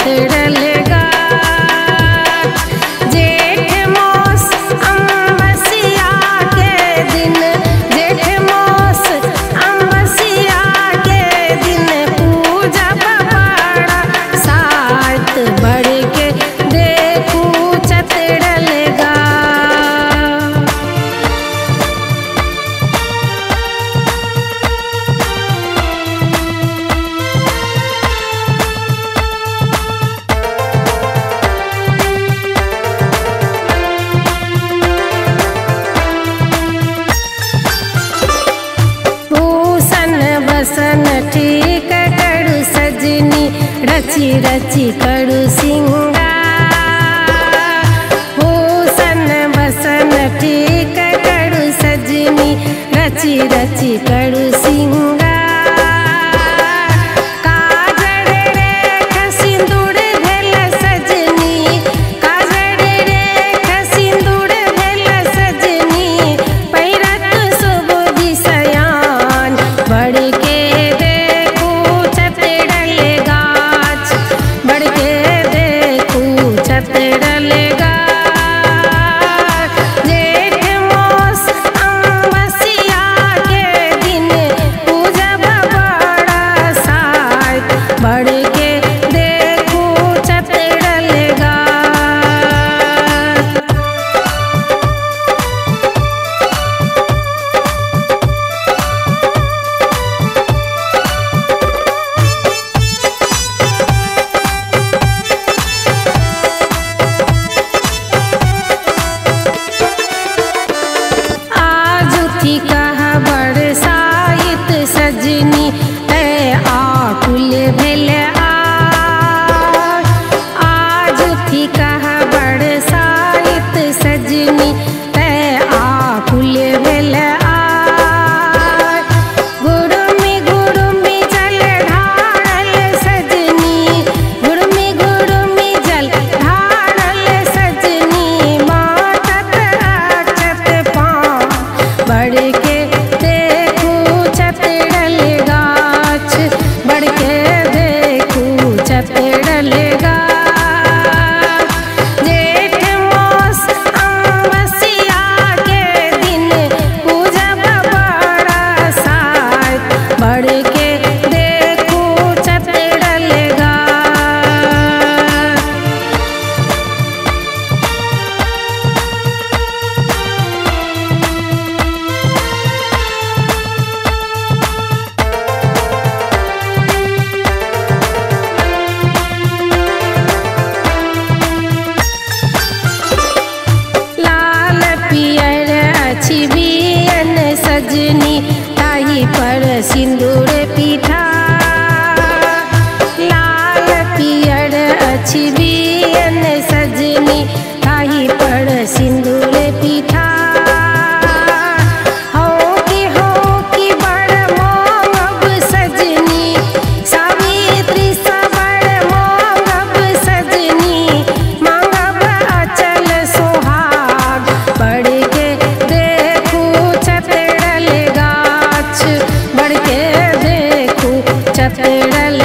चतरल गाछ। जेठ मास अमावस्या के दिन, जेठ मास अमावस्या के दिन पूजब बड़ा सात बढ़ के देखू चतरल गाछ। बसन ठीक करू सजनी, रची रची करू सिंगार। भूषण बसन ठीक करू सजनी, रची रची करू सिंगार। काजर रेख सिंदूर भेल सजनी, काजर रेख सिंदूर भेल सजनी, पैरत सुबोधि सयान बढ़ के देखू चतरल गाछ, बढ़ के देखू चतरल गाछ। जेठ मास अमावस्या के दिन पूजब बड़ा सात बढ़ के देखू चतरल गाछ। आजुथी कह बरसाइत सजनी, है आकुल भेल आर। आजुथी कह बरसाइत सजनी, है आकुल भेल आर। गुरुमी गुरुमी जल ढारल सजनी, गुरुमी गुरुमी जल ढारल सजनी, मातत अक्षत पाँव बढ़ के देखू चतरल गाछ, बढ़ के देखू चतरल गाछ। जेठ मास अमावस्या के दिन पूजब बड़ा सात बढ़ के देखू चतरल गाछ। लाल पियर अछि बियन सजनी, ताही पर सिंदूर पीठा। लाल पियर अछि बियन सजनी, ताही पर सिंदूर पीठा। हो की बड़ मांगब सजनी, सावित्री सा बड़ मांगब सजनी, मांगब अचल सोहाग बढ़ के देखू चतरल गाछ, बढ़ के देखू चतरल